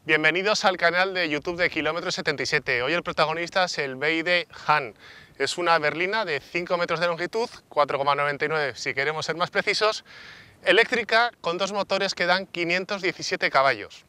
Bienvenidos al canal de YouTube de Kilómetro 77. Hoy el protagonista es el BYD Han. Es una berlina de 5 metros de longitud, 4,99 si queremos ser más precisos, eléctrica con dos motores que dan 517 caballos.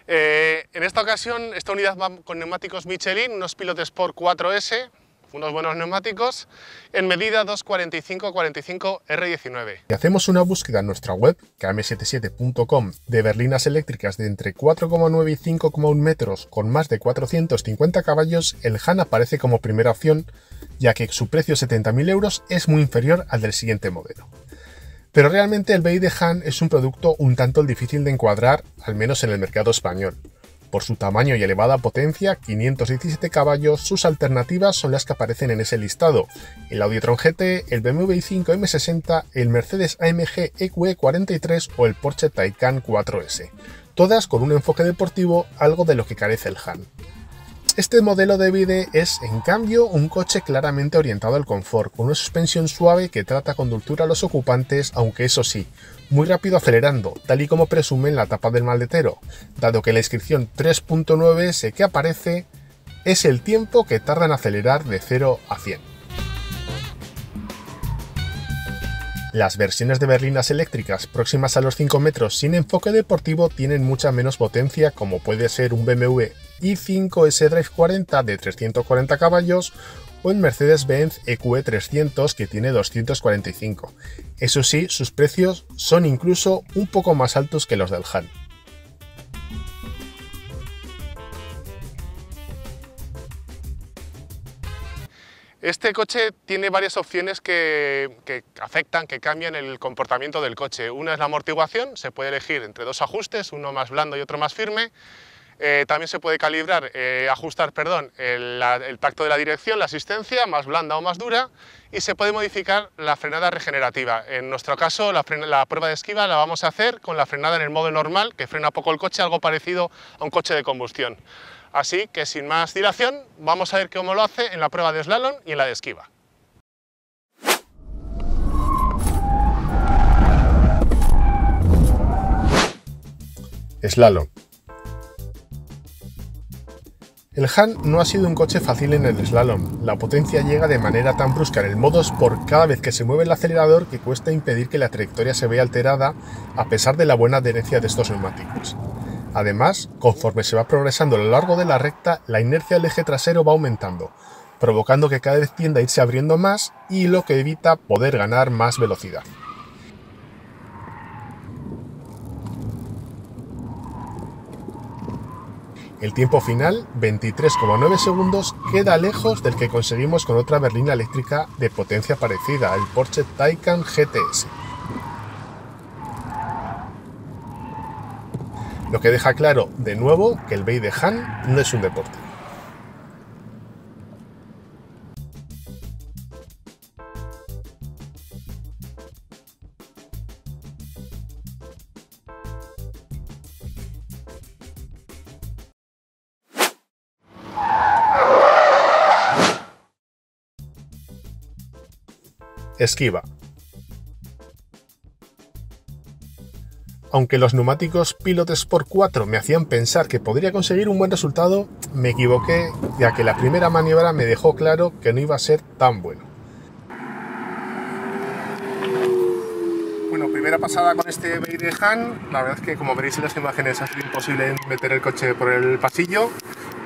En esta ocasión esta unidad va con neumáticos Michelin, unos Pilot Sport 4S, unos buenos neumáticos, en medida 245/45 R19. Si hacemos una búsqueda en nuestra web, km77.com, de berlinas eléctricas de entre 4,9 y 5,1 metros con más de 450 caballos, el Han aparece como primera opción, ya que su precio 70.000 euros es muy inferior al del siguiente modelo. Pero realmente el BYD Han es un producto un tanto difícil de encuadrar, al menos en el mercado español. Por su tamaño y elevada potencia, 517 caballos, sus alternativas son las que aparecen en ese listado: el Audi e-tron GT, el BMW i5 M60, el Mercedes AMG EQE 43 o el Porsche Taycan 4S, todas con un enfoque deportivo, algo de lo que carece el Han. Este modelo de BYD es, en cambio, un coche claramente orientado al confort, con una suspensión suave que trata con dulzura a los ocupantes, aunque eso sí, muy rápido acelerando, tal y como presume en la tapa del maletero, dado que la inscripción 3.9S que aparece es el tiempo que tarda en acelerar de 0 a 100. Las versiones de berlinas eléctricas próximas a los 5 metros sin enfoque deportivo tienen mucha menos potencia, como puede ser un BMW i5 S-Drive 40 de 340 caballos o el Mercedes-Benz EQE 300 que tiene 245. Eso sí, sus precios son incluso un poco más altos que los del Han. Este coche tiene varias opciones que afectan, que cambian el comportamiento del coche. Una es la amortiguación, se puede elegir entre dos ajustes, uno más blando y otro más firme. También se puede ajustar el tacto de la dirección, la asistencia, más blanda o más dura, y se puede modificar la frenada regenerativa. En nuestro caso, la prueba de esquiva la vamos a hacer con la frenada en el modo normal, que frena poco el coche, algo parecido a un coche de combustión. Así que, sin más dilación, vamos a ver cómo lo hace en la prueba de slalom y en la de esquiva. Slalom. El Han no ha sido un coche fácil en el slalom. La potencia llega de manera tan brusca en el modo Sport cada vez que se mueve el acelerador que cuesta impedir que la trayectoria se vea alterada a pesar de la buena adherencia de estos neumáticos. Además, conforme se va progresando a lo largo de la recta, la inercia del eje trasero va aumentando, provocando que cada vez tienda a irse abriendo más y lo que evita poder ganar más velocidad. El tiempo final, 23,9 segundos, queda lejos del que conseguimos con otra berlina eléctrica de potencia parecida, el Porsche Taycan GTS. Lo que deja claro, de nuevo, que el BYD Han no es un deporte. Esquiva. Aunque los neumáticos Pilot Sport 4 me hacían pensar que podría conseguir un buen resultado, me equivoqué, ya que la primera maniobra me dejó claro que no iba a ser tan bueno. Bueno, primera pasada con este BYD Han. La verdad es que, como veréis en las imágenes, ha sido imposible meter el coche por el pasillo.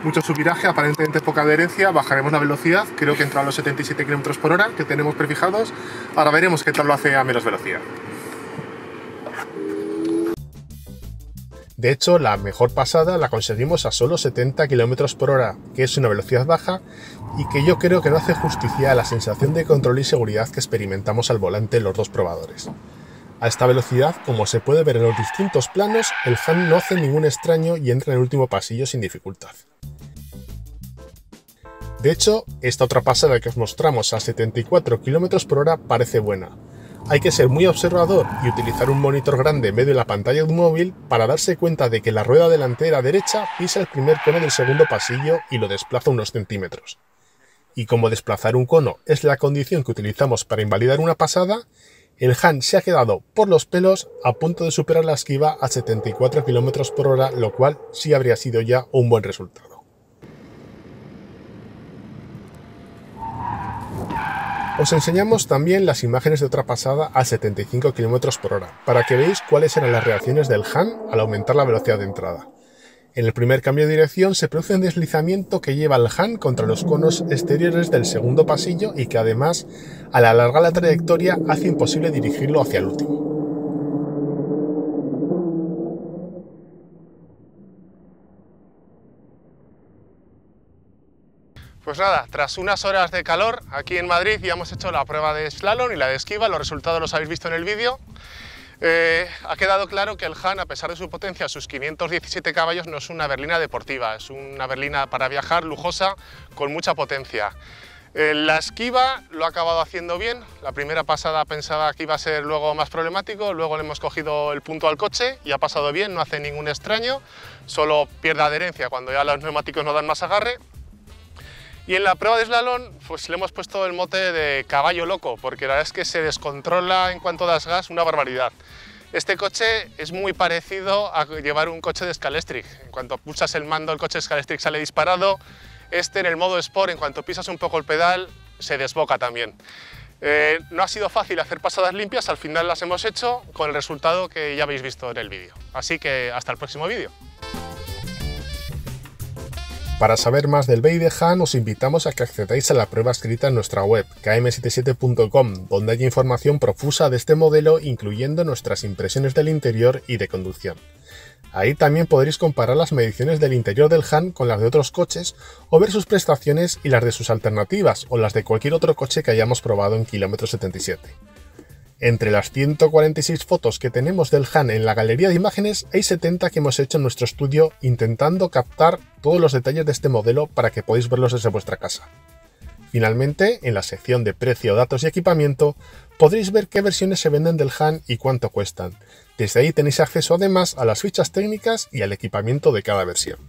Mucho subviraje, aparentemente poca adherencia. Bajaremos la velocidad, creo que entra a los 77 km/h que tenemos prefijados. Ahora veremos qué tal lo hace a menos velocidad. De hecho, la mejor pasada la conseguimos a solo 70 km/h, que es una velocidad baja y que yo creo que no hace justicia a la sensación de control y seguridad que experimentamos al volante los dos probadores. A esta velocidad, como se puede ver en los distintos planos, el Han no hace ningún extraño y entra en el último pasillo sin dificultad. De hecho, esta otra pasada que os mostramos a 74 km/h parece buena. Hay que ser muy observador y utilizar un monitor grande en medio de la pantalla de un móvil para darse cuenta de que la rueda delantera derecha pisa el primer cono del segundo pasillo y lo desplaza unos centímetros. Y como desplazar un cono es la condición que utilizamos para invalidar una pasada, El Han se ha quedado por los pelos a punto de superar la esquiva a 74 km por hora, lo cual sí habría sido ya un buen resultado. Os enseñamos también las imágenes de otra pasada a 75 km por hora, para que veáis cuáles eran las reacciones del Han al aumentar la velocidad de entrada. En el primer cambio de dirección se produce un deslizamiento que lleva al Han contra los conos exteriores del segundo pasillo y que además, al alargar la trayectoria, hace imposible dirigirlo hacia el último. Pues nada, tras unas horas de calor aquí en Madrid ya hemos hecho la prueba de slalom y la de esquiva, los resultados los habéis visto en el vídeo. Ha quedado claro que el Han, a pesar de su potencia, sus 517 caballos, no es una berlina deportiva, es una berlina para viajar, lujosa, con mucha potencia. La esquiva lo ha acabado haciendo bien, la primera pasada pensaba que iba a ser luego más problemático, luego le hemos cogido el punto al coche y ha pasado bien, no hace ningún extraño, solo pierde adherencia cuando ya los neumáticos no dan más agarre. Y en la prueba de slalom pues le hemos puesto el mote de caballo loco, porque la verdad es que se descontrola en cuanto das gas una barbaridad. Este coche es muy parecido a llevar un coche de Scalextric. En cuanto pulsas el mando, el coche de Scalextric sale disparado. Este, en el modo Sport, en cuanto pisas un poco el pedal, se desboca también. No ha sido fácil hacer pasadas limpias, al final las hemos hecho con el resultado que ya habéis visto en el vídeo. Así que hasta el próximo vídeo. Para saber más del BEI de Han, os invitamos a que accedáis a la prueba escrita en nuestra web, km77.com, donde hay información profusa de este modelo, incluyendo nuestras impresiones del interior y de conducción. Ahí también podréis comparar las mediciones del interior del Han con las de otros coches, o ver sus prestaciones y las de sus alternativas, o las de cualquier otro coche que hayamos probado en Kilómetro 77. Entre las 146 fotos que tenemos del Han en la galería de imágenes, hay 70 que hemos hecho en nuestro estudio intentando captar todos los detalles de este modelo para que podáis verlos desde vuestra casa. Finalmente, en la sección de precio, datos y equipamiento, podréis ver qué versiones se venden del Han y cuánto cuestan. Desde ahí tenéis acceso además a las fichas técnicas y al equipamiento de cada versión.